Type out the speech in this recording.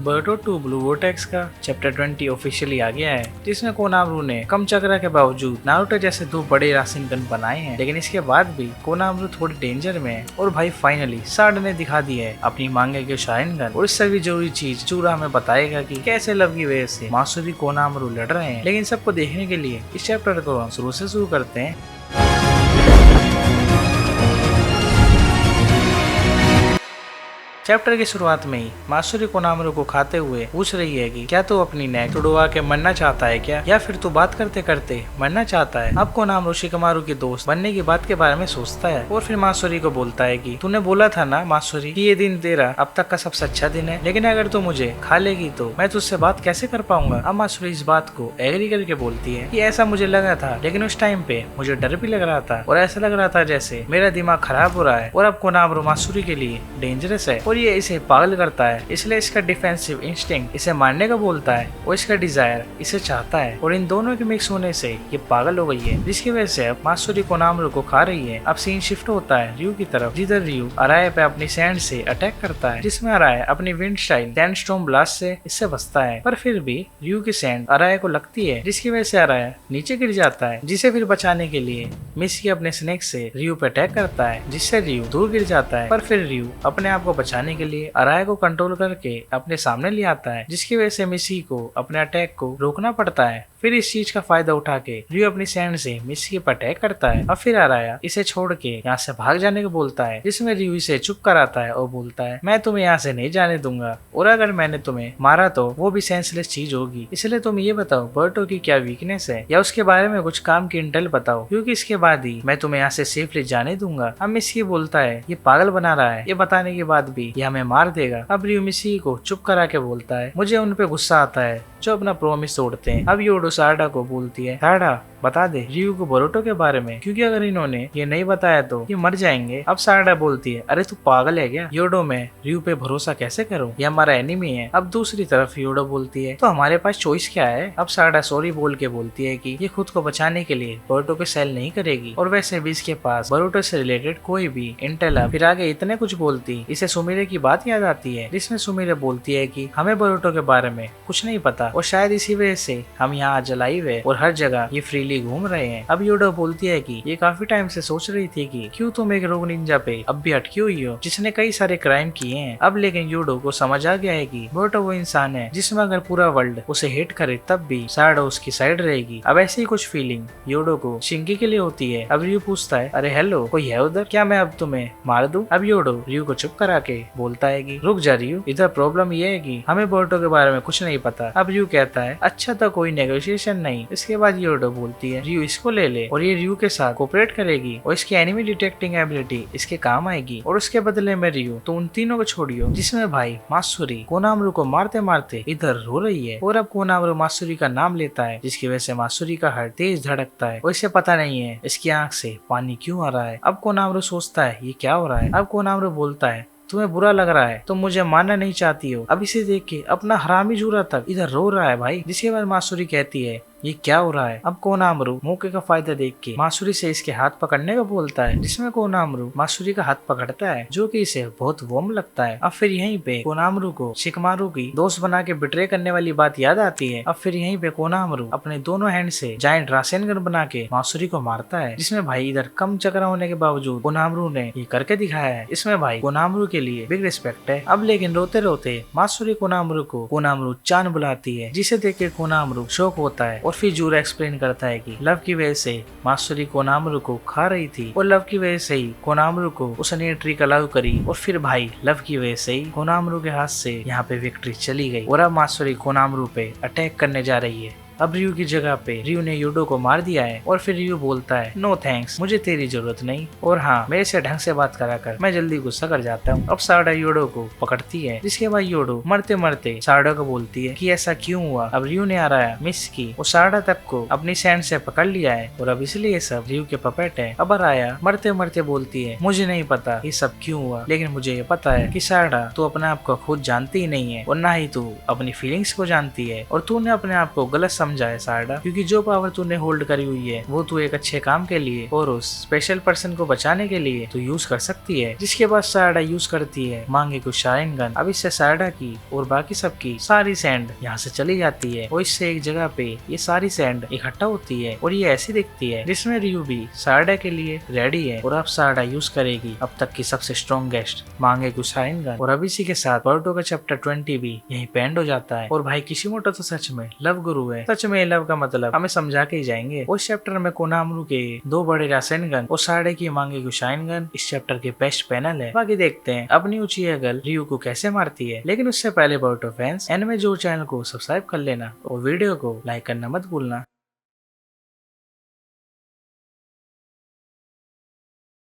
Boruto 2 blue vortex का chapter 20 officially आ गया है, जिसमें कोनामरू ने कम चक्रा के बावजूद नारुतो जैसे 2 बड़े रासेनगन बनाए हैं, लेकिन इसके बाद भी कोनामरू थोड़ी डेंजर में है। और भाई फाइनली साड ने दिखा दी है अपनी मांगे के शारिनगन, और इससे भी जरूरी चीज चूरा हमें बताएगा कि कैसे लव की वजह से मासूरी कोनामरू लड़ रहे हैं। लेकिन सबको देखने के लिए इस चैप्टर को हम शुरू से शुरू करते हैं। चैप्टर की शुरुआत में ही मासूरी कोनामरू को खाते हुए पूछ रही है कि क्या तू अपनी नेक तुड़वा के मरना चाहता है क्या, या फिर तू बात करते करते मरना चाहता है। अब कोनामरू शिकमारू की दोस्त बनने की बात के बारे में सोचता है और फिर मासूरी को बोलता है कि तूने बोला था ना मासूरी कि ये दिन तेरा अब तक का सबसे अच्छा दिन है, लेकिन अगर तू मुझे खा लेगी तो मैं तुझसे बात कैसे कर पाऊंगा। अब मासूरी इस बात को एग्री करके बोलती है कि ऐसा मुझे लगा था, लेकिन उस टाइम पे मुझे डर भी लग रहा था और ऐसा लग रहा था जैसे मेरा दिमाग खराब हो रहा है। और अब कोनामरू मासूरी के लिए डेंजरस है और ये इसे पागल करता है, इसलिए इसका डिफेंसिव इंस्टिंक्ट इसे मारने का बोलता है और इसका डिजायर इसे चाहता है, और इन दोनों के मिक्स होने से ये पागल हो गई है, जिसकी वजह से अब मासूरी कोनामरू को खा रही है। अब सीन शिफ्ट होता है रियू की तरफ, जिधर रियू अराय पे अपनी सैंड से अटैक करता है, जिसमें अराय अपनी विंड स्टाइल सैंडस्टॉर्म ब्लास्ट से इससे बचता है, पर फिर भी रियू की सैंड अराय को लगती है, जिसकी वजह से अराय नीचे गिर जाता है, जिसे फिर बचाने के लिए मिसी अपने स्नेक से रियू पे अटैक करता है, जिससे रियू दूर गिर जाता है। पर फिर रियू अपने आप को बचाने के लिए अराय को कंट्रोल करके अपने सामने ले आता है, जिसकी वजह से मिसी को अपने अटैक को रोकना पड़ता है। फिर इस चीज का फायदा उठा के रियू अपनी सैंड से मिसी पर अटैक करता है। अब फिर अराया इसे छोड़ के यहाँ से भाग जाने को बोलता है, जिसमें रियू इसे चुप कराता है और बोलता है मैं तुम्हें यहाँ से नहीं जाने दूंगा, और अगर मैंने तुम्हें मारा तो वो भी सेंसलेस चीज होगी, इसलिए तुम ये बताओ बोरुटो की क्या वीकनेस है, या उसके बारे में कुछ काम की इंटेल बताओ, क्योंकि इसके बाद ही मैं तुम्हें यहाँ से सेफली जाने दूंगा। अब मिसी बोलता है ये पागल बना रहा है, ये बताने के बाद भी ये हमें मार देगा। अब रियू मिसी को चुप करा के बोलता है मुझे उन पे गुस्सा आता है जो अपना प्रॉमिस तोड़ते हैं। अब योडो सारडा को बोलती है सारडा बता दे रियू को बोरुटो के बारे में, क्योंकि अगर इन्होंने ये नहीं बताया तो ये मर जाएंगे। अब सारडा बोलती है अरे तू पागल है क्या, योडो मैं रियू पे भरोसा कैसे करूं, ये हमारा एनिमी है। अब दूसरी तरफ योडो बोलती है तो हमारे पास चॉइस क्या है। अब सारडा सॉरी बोल के बोलती है कि ये खुद को बचाने के लिए बोरुटो को सेल नहीं करेगी, और वैसे भी इसके पास बोरुटो से रिलेटेड कोई भी इंटेल। फिर आगे इतने कुछ बोलती इसे सुमिरे की बात याद आती है, जिसमें सुमिरे बोलती है कि हमें बोरुटो के बारे में कुछ नहीं पता, और शायद इसी वजह से हम यहाँ आज लाइव है और हर जगह ये फ्रीली घूम रहे हैं। अब योडो बोलती है कि ये काफी टाइम से सोच रही थी कि क्यों तुम एक रोग निंजा पे अब भी अटकी हुई हो, जिसने कई सारे क्राइम किए हैं। अब लेकिन योडो को समझ आ गया है कि बोरुटो वो इंसान है जिसमें अगर पूरा वर्ल्ड उसे हेट करे तब भी सारडा उसकी साइड रहेगी। अब ऐसी ही कुछ फीलिंग योडो को शिंकी के लिए होती है। अब रियू पूछता है अरे हेलो कोई है उधर, क्या मैं अब तुम्हें मार दूं। अब योडो रियू को चुप करा के बोलता है कि रुक जा रियू, इधर प्रॉब्लम ये है कि हमें बोरुटो के बारे में कुछ नहीं पता। अब रियू कहता है अच्छा तो कोई नेगोशिएशन नहीं। इसके बाद योडो बोलती है रियू इसको ले ले और ये रियू के साथ कोऑपरेट करेगी और इसकी एनिमी डिटेक्टिंग एबिलिटी इसके काम आएगी, और उसके बदले में रियू तो उन तीनों को छोड़ियो। जिसमें भाई मासूरी कोनामरू को मारते मारते इधर रो रही है, और अब कोनामरू मासूरी का नाम लेता है, जिसकी वजह से मासूरी का हार्ट तेज धड़कता है और इसे पता नहीं है इसकी आंख से पानी क्यों आ रहा है। अब कोनामरू सोचता है ये क्या हो रहा है। अब कोनामरू बोलता है तुम्हें बुरा लग रहा है, तुम मुझे मानना नहीं चाहती हो। अब इसे देख के अपना हरामी जूरा तक इधर रो रहा है भाई, जिसके बाद मासूरी कहती है ये क्या हो रहा है। अब कोनामरू मौके का फायदा देख के मासूरी से इसके हाथ पकड़ने का बोलता है, जिसमें कोनामरू मासूरी का हाथ पकड़ता है, जो कि इसे बहुत वार्म लगता है। अब फिर यहीं पे कोनामरू को शिकमारू की दोस्त बना के बिट्रे करने वाली बात याद आती है। अब फिर यहीं पे कोनामरू अपने दोनों हैंड से जायंट रासेनगन बना के मासूरी को मारता है, जिसमें भाई इधर कम चक्रा होने के बावजूद कोनामरू ने ये करके दिखाया है। इसमें भाई कोनामरू के लिए बिग रिस्पेक्ट है। अब लेकिन रोते रोते मासूरी कोनामरू को कोनामरू चान बुलाती है, जिसे देख के कोनामरू शौक होता है, और फिर जूरा एक्सप्लेन करता है कि लव की वजह से मासूरी कोनामरू को खा रही थी, और लव की वजह से ही कोनामरू को उसने ट्रिक अलाउ करी, और फिर भाई लव की वजह से ही कोनामरू के हाथ से यहाँ पे विक्ट्री चली गई, और अब मासूरी कोनामरू पे अटैक करने जा रही है। अब रियू की जगह पे रियू ने योडो को मार दिया है, और फिर रियू बोलता है नो थैंक्स, मुझे तेरी जरूरत नहीं, और हाँ मेरे से ढंग से बात करा कर, मैं जल्दी गुस्सा कर जाता हूँ। अब सारडा योडो को पकड़ती है, जिसके बाद योडो मरते मरते सारडा को बोलती है कि ऐसा क्यों हुआ। अब रियू ने आराया मिस की और सारडा तक को अपनी सैंड से पकड़ लिया है, और अब इसलिए सब रियू के पपेट है। अब आराया मरते मरते बोलती है मुझे नहीं पता ये सब क्यों हुआ, लेकिन मुझे ये पता है कि सारडा तू अपने आप को खुद जानती ही नहीं है, और ना ही तू अपनी फीलिंग्स को जानती है, और तूने अपने आप को गलत समझा है सारडा, क्योंकि जो पावर तूने होल्ड करी हुई है वो तू एक अच्छे काम के लिए और उस स्पेशल पर्सन को बचाने के लिए तू यूज कर सकती है। जिसके बाद सारडा यूज करती है मांगे को शाइन गन। अब इससे सारडा की और बाकी सबकी सारी सैंड यहाँ से चली जाती है और इससे एक जगह पे ये सारी सैंड इकट्ठा होती है और ये ऐसी दिखती है जिसमें रियू भी सारडा के लिए रेडी है और अब सारडा यूज करेगी अब तक की सबसे स्ट्रॉन्गेस्ट मांगे को शाइन गन। और अब इसी के साथ बोरुतो का चैप्टर 20 भी यहीं पे एंड हो जाता है। और भाई किशिमोटो तो सच में लव गुरु है। सच में लव का मतलब हमें समझा के ही जाएंगे। उस चैप्टर में कोनामरू के 2 बड़े रासेनगन और सारडा की मांगे को शाइन गन इस चैप्टर के बेस्ट पैनल है। बाकी देखते हैं अपनी उचिया गर्ल रियू को कैसे मारती है। लेकिन उससे पहले बोरुतो फैंस एनिमे जोर चैनल को सब्सक्राइब कर लेना और वीडियो को लाइक करना मत भूलना।